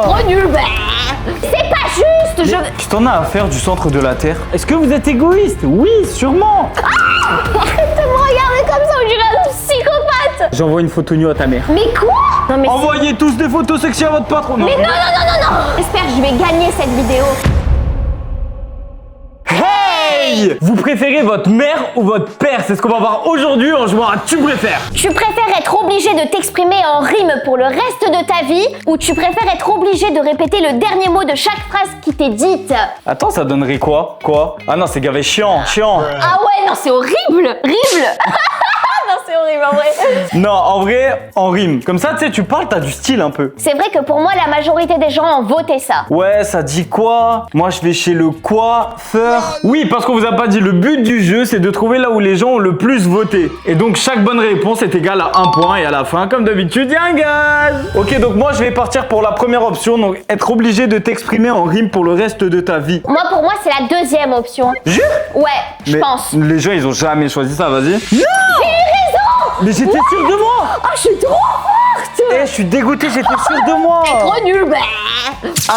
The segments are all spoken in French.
trop nul. C'est pas juste. Qu'est-ce que t'en as à faire du centre de la Terre? Est-ce que vous êtes égoïste? Oui, sûrement. Arrête de me regarder comme ça, on dirait un psychopathe. J'envoie une photo nue à ta mère. Mais quoi? Non mais Envoyez tous des photos sexy à votre patron. Mais non. J'espère que je vais gagner cette vidéo. Hey! Vous préférez votre mère ou votre père? C'est ce qu'on va voir aujourd'hui en jouant à Tu préfères. Tu préfères être obligé de t'exprimer en rime pour le reste de ta vie ou tu préfères être obligé de répéter le dernier mot de chaque phrase qui t'est dite? Attends, ça donnerait quoi? Quoi? Ah non, c'est gavé chiant. Ah ouais, non, c'est horrible. Non, c'est horrible en vrai. Non, en vrai, en rime. Comme ça, tu sais, tu parles, t'as du style un peu. C'est vrai que pour moi, la majorité des gens ont voté ça. Ouais, ça dit quoi? Moi, je vais chez le coiffeur. Oui, parce qu'on vous a pas dit, le but du jeu, c'est de trouver là où les gens ont le plus voté. Et donc, chaque bonne réponse est égale à 1 point. Et à la fin, comme d'habitude, il y a un gage. Ok, donc moi, je vais partir pour la première option. Donc, être obligé de t'exprimer en rime pour le reste de ta vie. Moi, pour moi, c'est la deuxième option. Jure? Ouais, je Mais pense. les gens, ils ont jamais choisi ça, vas-y. Non! J'ai eu raison. Mais j'étais sûr de moi! Oh, je suis trop forte. Eh, je suis dégoûté, j'étais sûr de moi! Trop nul.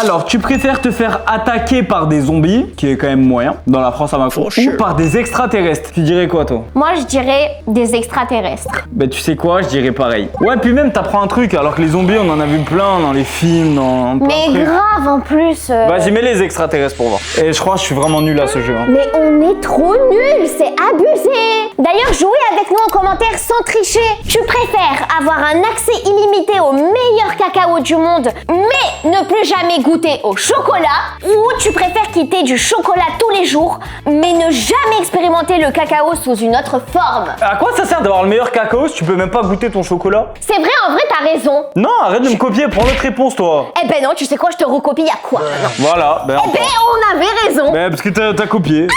Alors, tu préfères te faire attaquer par des zombies, qui est quand même moyen, dans la France à Macron, ou par des extraterrestres? Tu dirais quoi, toi? Moi, je dirais des extraterrestres. Bah, tu sais quoi, je dirais pareil. Ouais, puis même, t'apprends un truc, alors que les zombies, on en a vu plein dans les films, dans plein Mais de trucs. grave en plus. Vas-y, mets les extraterrestres pour voir. Et je crois que je suis vraiment nul à ce jeu. Hein. Mais on est trop nuls, c'est abusé. D'ailleurs, jouez avec nous en commentaire sans tricher. Tu préfères avoir un accès illimité au meilleur cacao du monde, mais ne plus jamais goûter au chocolat, ou tu préfères quitter du chocolat tous les jours, mais ne jamais expérimenter le cacao sous une autre forme? À quoi ça sert d'avoir le meilleur cacao si tu peux même pas goûter ton chocolat? C'est vrai, en vrai, t'as raison. Non, arrête de me copier, prends l'autre réponse, toi. Eh ben non, tu sais quoi, je te recopie, y'a quoi? Voilà, ben. Eh ben, on avait raison. Ben, parce que t'as copié.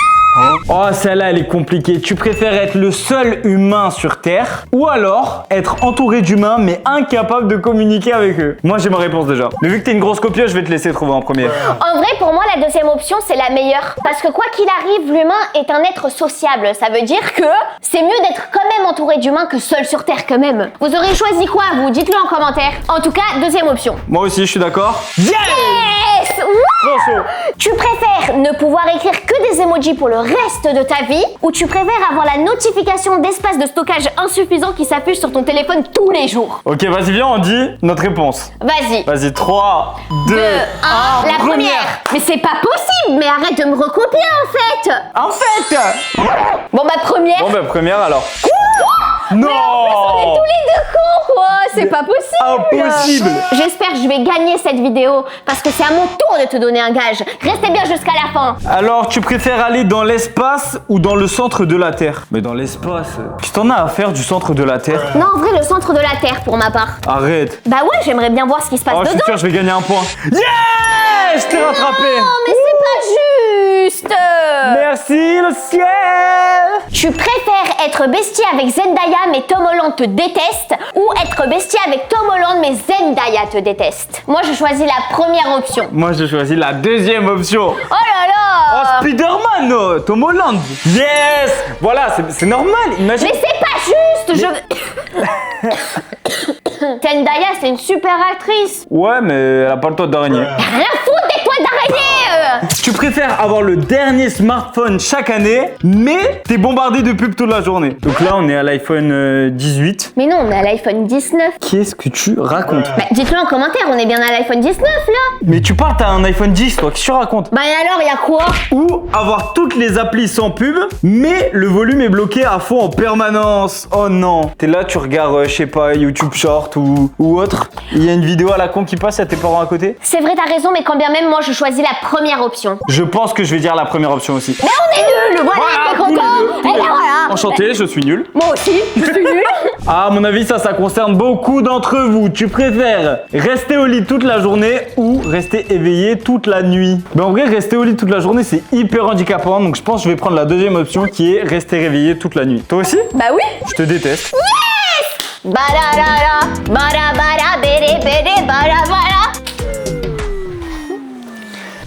Oh, celle-là, elle est compliquée. Tu préfères être le seul humain sur Terre ou alors être entouré d'humains mais incapable de communiquer avec eux? Moi, j'ai ma réponse déjà. Mais vu que t'es une grosse copieuse, je vais te laisser trouver en premier. En vrai, pour moi, la deuxième option, c'est la meilleure. Parce que quoi qu'il arrive, l'humain est un être sociable. Ça veut dire que c'est mieux d'être quand même entouré d'humains que seul sur Terre quand même. Vous aurez choisi quoi, vous? Dites-le en commentaire. En tout cas, deuxième option. Moi aussi, je suis d'accord. Yes! Trop chaud. Tu préfères ne pouvoir écrire que des emojis pour le reste de ta vie ou tu préfères avoir la notification d'espace de stockage insuffisant qui s'affiche sur ton téléphone tous les jours? Ok, vas-y, viens, on dit notre réponse. Vas-y. Vas-y, 3, 2, 1, la première. Mais c'est pas possible. Mais arrête de me recopier en fait. En fait. Bon bah première. Bon, ben, première alors. Non. On est tous les deux cons quoi. C'est pas possible. Impossible. J'espère que je vais gagner cette vidéo parce que c'est à mon tour de te donner un gage. Restez bien jusqu'à la fin. Alors, tu préfères aller dans l'espace ou dans le centre de la Terre? Mais dans l'espace. Qu'est-ce que t'en as à faire du centre de la Terre? Non, en vrai, le centre de la Terre pour ma part. Arrête. Bah ouais, j'aimerais bien voir ce qui se passe Oh, je suis dedans. sûr, je vais gagner un point. Yeah! Je t'ai rattrapé. Non, mais c'est pas juste. Merci le ciel. Tu préfères être bestie avec Zendaya mais Tom Holland te déteste ou être bestie avec Tom Holland mais Zendaya te déteste? Moi, je choisis la première option. Moi, j'ai choisi la deuxième option. Oh là là. Oh, Spider-Man, Tom Holland. Yes. Voilà, c'est normal. Imagine. Mais c'est pas juste. Zendaya, c'est une super actrice. Ouais, mais elle a pas le toit d'araignée. Rien foutre des toiles d'araignée. Tu préfères avoir le dernier smartphone chaque année, mais t'es bombardé de pubs toute la journée. Donc là, on est à l'iPhone 18. Mais non, on est à l'iPhone 19. Qu'est-ce que tu racontes? Bah, dites-le en commentaire, on est bien à l'iPhone 19 là. Mais tu parles, t'as un iPhone 10, toi, qu'est-ce que tu racontes? Bah et alors, y a quoi? Ou avoir toutes les applis sans pub, mais le volume est bloqué à fond en permanence. Oh non. T'es là, tu regardes, je sais pas, YouTube Short ou autre. Il y a une vidéo à la con qui passe, à tes parents à côté. C'est vrai, t'as raison, mais quand bien même, moi, je choisis la première option. Je pense que je vais dire la première option aussi. Mais on est nuls, voilà, t'es tous les content. deux, tous Et les ben deux. voilà. Enchanté, je suis nul. Moi aussi, je suis nulle. À mon avis, ça concerne beaucoup d'entre vous. Tu préfères rester au lit toute la journée ou rester éveillé toute la nuit? Mais en vrai, rester au lit toute la journée, c'est hyper handicapant. Donc je pense que je vais prendre la deuxième option qui est rester réveillé toute la nuit. Toi aussi? Bah oui. Je te déteste. Yes. Bararara, bara bara, bere bere, bara bara.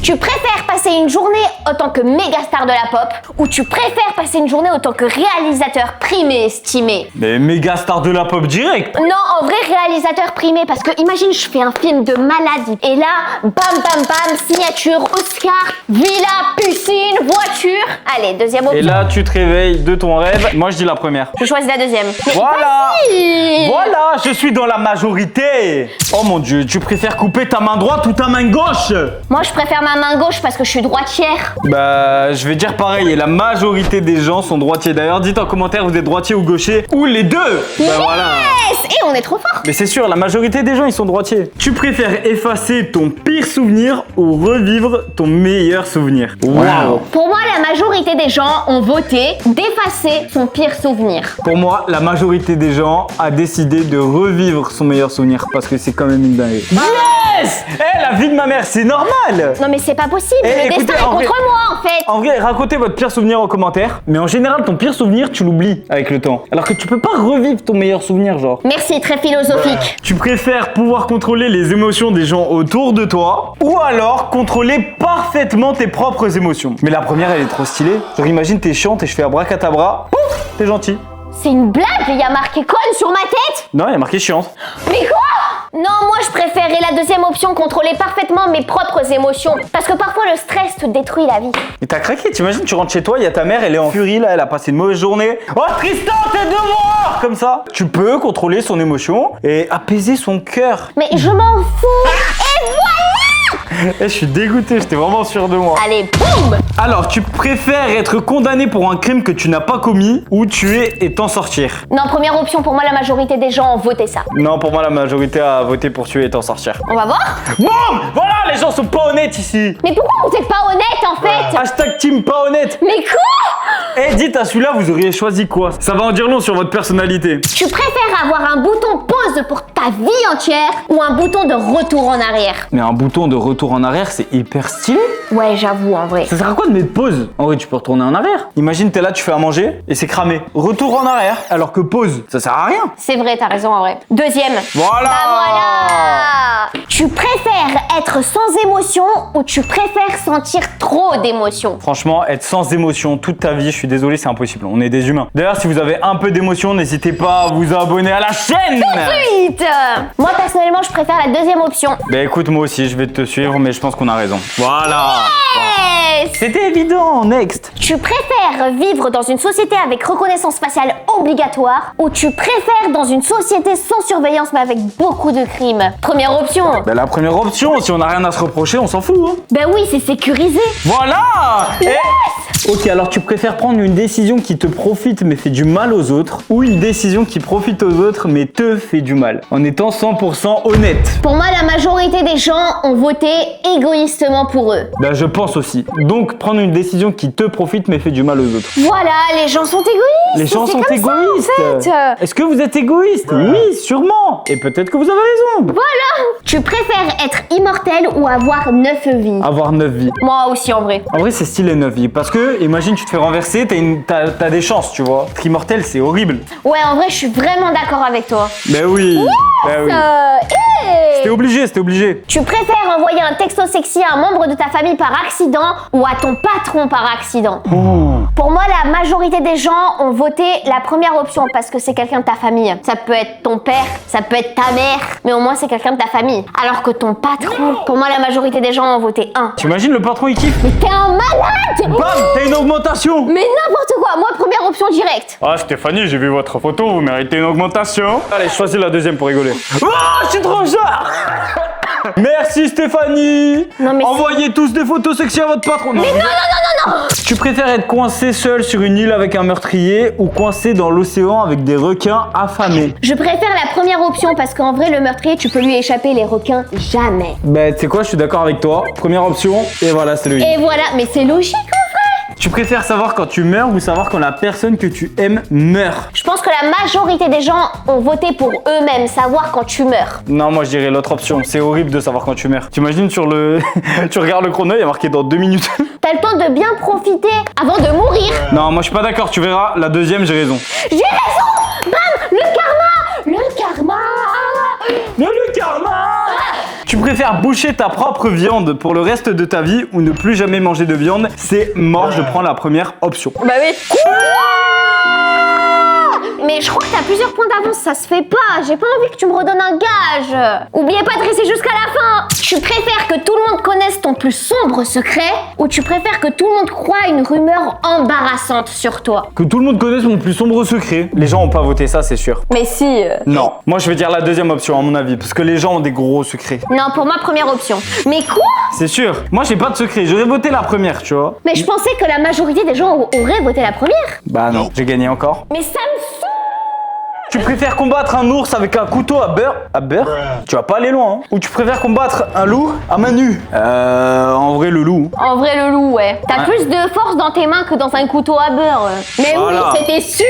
Tu préfères passer une journée en tant que méga star de la pop ou tu préfères passer une journée en tant que réalisateur primé estimé? Mais méga star de la pop direct. Non, en vrai réalisateur primé parce que imagine je fais un film de maladie et là, bam bam bam, signature, Oscar, villa, piscine, voiture. Allez, deuxième option. Et là, tu te réveilles de ton rêve. Moi, je dis la première. Je choisis la deuxième. Mais Voilà. facile. Voilà, je suis dans la majorité. Oh mon Dieu, tu préfères couper ta main droite ou ta main gauche? Moi je préfère ma main gauche parce que je suis droitière. Bah, je vais dire pareil. Et la majorité des gens sont droitiers. D'ailleurs, dites en commentaire, vous êtes droitier ou gaucher ou les deux. Bah voilà. Yes. Et on est trop fort. Mais c'est sûr, la majorité des gens, ils sont droitiers. Tu préfères effacer ton pire souvenir ou revivre ton meilleur souvenir? Waouh. Pour moi, la majorité des gens ont voté d'effacer son pire souvenir. Pour moi, la majorité des gens a décidé de revivre son meilleur souvenir parce que c'est quand même une dinguerie. Yes! Eh, la vie de ma mère, c'est normal! Non mais c'est pas possible, Eh, le écoutez, destin est en vrai- contre moi en fait. En vrai, racontez votre pire souvenir en commentaire. Mais en général, ton pire souvenir, tu l'oublies avec le temps. Alors que tu peux pas revivre ton meilleur souvenir, genre. Merci, très philosophique. Tu préfères pouvoir contrôler les émotions des gens autour de toi ou alors contrôler parfaitement tes propres émotions. Mais la première, elle est trop stylée. Genre, imagine, t'es chiante et je fais abracadabra. Pouf, t'es gentil. C'est une blague, il y a marqué conne sur ma tête. Non, il y a marqué chiante. Mais quoi? Non, moi je préférais la deuxième option, contrôler parfaitement mes propres émotions. Parce que parfois le stress te détruit la vie. Mais t'as craqué, t'imagines, tu rentres chez toi, il y a ta mère, elle est en furie là, elle a passé une mauvaise journée. Oh Tristan, tes devoirs! Comme ça. Tu peux contrôler son émotion et apaiser son cœur. Mais je m'en fous. Et voilà. Eh, je suis dégoûté, j'étais vraiment sûr de moi. Allez, boum. Alors, tu préfères être condamné pour un crime que tu n'as pas commis ou tuer et t'en sortir? Non, première option, pour moi la majorité des gens ont voté ça. Non, pour moi, la majorité a voté pour tuer et t'en sortir. On va voir. Boum! Voilà, les gens sont pas honnêtes ici. Mais pourquoi vous êtes pas honnête en fait? Hashtag team pas honnête. Mais quoi? Eh, dites à celui-là, vous auriez choisi quoi? Ça va en dire long sur votre personnalité. Tu préfères avoir un bouton pause pour ta vie entière ou un bouton de retour en arrière? Mais un bouton de retour en arrière, c'est hyper stylé. Ouais, j'avoue en vrai. Ça sert à quoi de mettre pause? En vrai, tu peux retourner en arrière. Imagine, t'es là, tu fais à manger et c'est cramé. Retour en arrière, alors que pause, ça sert à rien. C'est vrai, t'as raison en vrai. Deuxième. Voilà. Bah voilà. Tu préfères être sans émotion ou tu préfères sentir trop d'émotion? Franchement, être sans émotion toute ta vie, je suis désolé, c'est impossible. On est des humains. D'ailleurs, si vous avez un peu d'émotion, n'hésitez pas à vous abonner à la chaîne. Vite. Moi personnellement, je préfère la deuxième option. Bah écoute, moi aussi, je vais te suivre, mais je pense qu'on a raison. Voilà. Yes. C'était évident, next. Tu préfères vivre dans une société avec reconnaissance faciale obligatoire ou tu préfères dans une société sans surveillance mais avec beaucoup de crimes? Première option. Bah la première option, si on n'a rien à se reprocher, on s'en fout. Hein. Ben oui, c'est sécurisé. Voilà. Ok, alors tu préfères prendre une décision qui te profite mais fait du mal aux autres ou une décision qui profite aux autres mais te fait du mal? En étant 100% honnête. Pour moi, la majorité des gens ont voté égoïstement pour eux. Bah je pense aussi. Donc prendre une décision qui te profite mais fait du mal aux autres. Voilà, les gens sont égoïstes. Les gens c'est sont comme égoïstes. Ça, en fait. Est-ce que vous êtes égoïste? Oui, sûrement. Et peut-être que vous avez raison. Voilà. Tu préfères être immortel ou avoir 9 vies? Avoir 9 vies. Moi aussi en vrai. En vrai, c'est stylé 9 vies. Parce que, imagine, tu te fais renverser, t'as des chances, tu vois. Être immortel, c'est horrible. Ouais, en vrai, je suis vraiment d'accord avec toi. Ben oui. Ben oui. C'était obligé, c'était obligé. Tu préfères envoyer un texto sexy à un membre de ta famille par accident ou à ton patron par accident? Pour moi, la majorité des gens ont voté la première option parce que c'est quelqu'un de ta famille. Ça peut être ton père, ça peut être ta mère, mais au moins c'est quelqu'un de ta famille. Alors que ton patron, pour moi, la majorité des gens ont voté 1. T'imagines le patron, il kiffe. Mais t'es un malade! Bam, t'as une augmentation. Mais n'importe quoi, moi, première option directe. Ah, Stéphanie, j'ai vu votre photo, vous méritez une augmentation. Allez, choisis la deuxième pour rigoler. Oh, je suis trop genre. Merci Stéphanie. Non, mais envoyez tous des photos sexy à votre patron. Mais non! Tu préfères être coincé seul sur une île avec un meurtrier ou coincé dans l'océan avec des requins affamés? Je préfère la première option parce qu'en vrai, le meurtrier, tu peux lui échapper, les requins, jamais. Bah, tu sais quoi, je suis d'accord avec toi. Première option, et voilà, c'est lui. Et voilà, mais c'est logique en vrai. Tu préfères savoir quand tu meurs ou savoir quand la personne que tu aimes meurt? Je pense que la majorité des gens ont voté pour eux-mêmes, savoir quand tu meurs. Non, moi je dirais l'autre option. C'est horrible de savoir quand tu meurs. T'imagines sur le... tu regardes le chrono, il y a marqué dans 2 minutes. T'as le temps de bien profiter avant de mourir. Non, moi je suis pas d'accord, tu verras. La deuxième, j'ai raison. J'ai raison. Bam, le karma. Le karma. Mais le karma! Tu préfères boucher ta propre viande pour le reste de ta vie ou ne plus jamais manger de viande? C'est mort, je prends la première option. Bah oui. Mais je crois que t'as plusieurs points d'avance, ça se fait pas. J'ai pas envie que tu me redonnes un gage. Oubliez pas de rester jusqu'à la fin. Tu préfères que tout le monde connaisse ton plus sombre secret ou tu préfères que tout le monde croie une rumeur embarrassante sur toi? Que tout le monde connaisse mon plus sombre secret. Les gens ont pas voté ça, c'est sûr. Mais si. Non, moi je vais dire la deuxième option à mon avis, parce que les gens ont des gros secrets. Non, pour moi, première option. Mais quoi? C'est sûr. Moi j'ai pas de secret, j'aurais voté la première, tu vois. Mais je pensais que la majorité des gens auraient voté la première. Bah non, j'ai gagné encore. Mais ça me saoule. Tu préfères combattre un ours avec un couteau à beurre? À beurre? Tu vas pas aller loin, hein. Ou tu préfères combattre un loup à main nue? En vrai, le loup. En vrai, le loup, ouais. T'as plus de force dans tes mains que dans un couteau à beurre. Mais voilà. Oui, c'était sûr.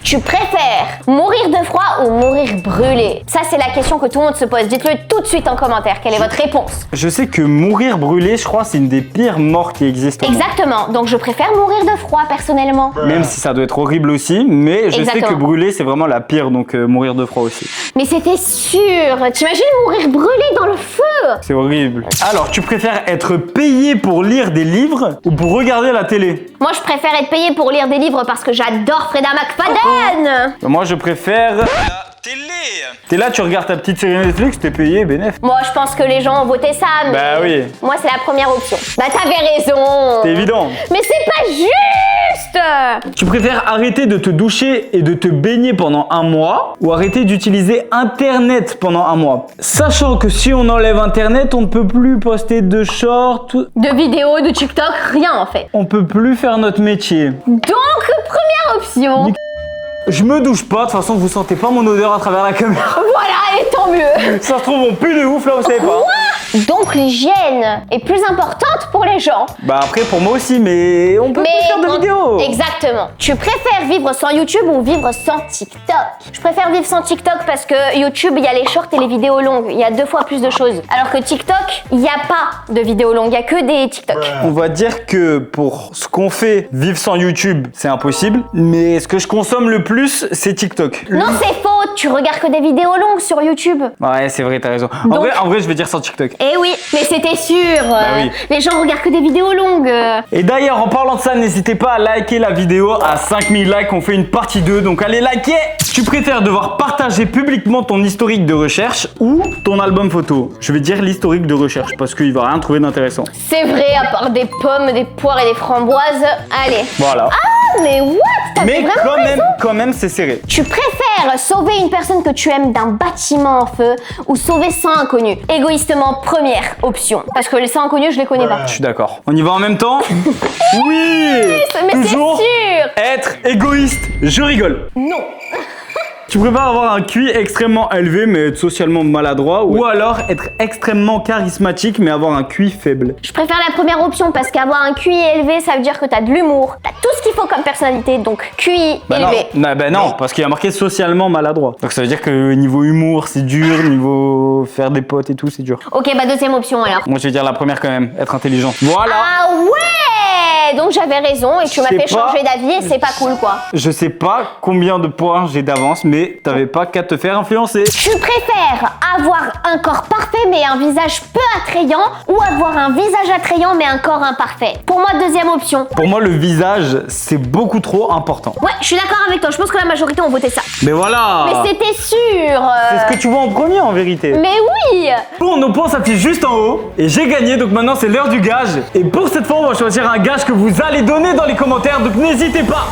Tu préfères mourir de froid ou mourir brûlé? Ça, c'est la question que tout le monde se pose. Dites-le tout de suite en commentaire. Quelle est votre réponse? Je sais que mourir brûlé, je crois, c'est une des pires morts qui existent. Exactement. Donc, je préfère mourir de froid, personnellement. Même si ça doit être horrible aussi, mais je sais Exactement. que brûler, c'est vraiment la pire, donc mourir de froid aussi. Mais c'était sûr. T'imagines mourir brûlé dans le feu? C'est horrible. Alors, tu préfères être payé pour lire des livres ou pour regarder la télé? Moi, je préfère être payé pour lire des livres parce que j'adore Freda McFadden. Moi, je préfère... télé. T'es là, tu regardes ta petite série Netflix, t'es payé, bénef. Moi, je pense que les gens ont voté ça, mais... Bah oui. Moi, c'est la première option. Bah, t'avais raison. C'est évident. Mais c'est pas juste. Tu préfères arrêter de te doucher et de te baigner pendant un mois ou arrêter d'utiliser Internet pendant un mois? Sachant que si on enlève Internet, on ne peut plus poster de shorts, De vidéos, de TikTok, rien en fait. on peut plus faire notre métier. Donc, première option. Je me douche pas, de toute façon vous sentez pas mon odeur à travers la caméra. Voilà, et tant mieux. Ça se trouve on pue de ouf là, vous savez pas. Donc, l'hygiène est plus importante pour les gens. Bah après pour moi aussi, mais on peut plus faire de vidéos. Exactement. Tu préfères vivre sans YouTube ou vivre sans TikTok? Je préfère vivre sans TikTok parce que YouTube, il y a les shorts et les vidéos longues. Il y a 2 fois plus de choses. Alors que TikTok, il n'y a pas de vidéos longues. Il n'y a que des TikTok. On va dire que pour ce qu'on fait, vivre sans YouTube, c'est impossible. Mais ce que je consomme le plus, c'est TikTok. Non, c'est faux. Tu regardes que des vidéos longues sur YouTube. Ouais, c'est vrai, t'as raison. Donc- En vrai, je vais dire sans TikTok. Eh oui, mais c'était sûr. oui. Les gens regardent que des vidéos longues. Et d'ailleurs, en parlant de ça, n'hésitez pas à liker la vidéo. À 5000 likes, on fait une partie 2, donc allez liker. Tu préfères devoir partager publiquement ton historique de recherche ou ton album photo? Je vais dire l'historique de recherche, parce qu'il va rien trouver d'intéressant. C'est vrai, à part des pommes, des poires et des framboises. Allez. Voilà. Ah, mais what? T'as Mais vraiment raison. quand même, c'est serré. Tu préfères sauver une personne que tu aimes d'un bâtiment en feu ou sauver 100 inconnus? Égoïstement, première option. Parce que les 100 inconnus, je les connais pas. Je suis d'accord. On y va en même temps? Oui. Mais c'est Toujours sûr. être égoïste. Je rigole. Non. Tu préfères avoir un QI extrêmement élevé mais être socialement maladroit ou alors être extrêmement charismatique mais avoir un QI faible? Je préfère la première option parce qu'avoir un QI élevé, ça veut dire que t'as de l'humour. T'as tout ce qu'il faut comme personnalité, donc QI élevé. Non, parce qu'il y a marqué socialement maladroit. Donc ça veut dire que niveau humour c'est dur, niveau faire des potes et tout c'est dur. Ok, bah deuxième option alors. Moi je vais dire la première quand même, être intelligent. Voilà. Ah ouais. Donc j'avais raison et tu m'as Je sais fait pas. changer d'avis et c'est pas cool quoi. Je sais pas combien de points j'ai d'avance mais t'avais pas qu'à te faire influencer. Tu préfères avoir un corps parfait mais un visage peu attrayant ou avoir un visage attrayant mais un corps imparfait? Pour moi, deuxième option. Pour moi le visage c'est beaucoup trop important. Ouais, je suis d'accord avec toi. Je pense que la majorité ont voté ça. Mais voilà. Mais c'était sûr. C'est ce que tu vois en premier en vérité. Mais oui. Bon, nos points s'affichent juste en haut et j'ai gagné donc maintenant c'est l'heure du gage. Et pour cette fois on va choisir un gage que vous allez donner dans les commentaires donc n'hésitez pas.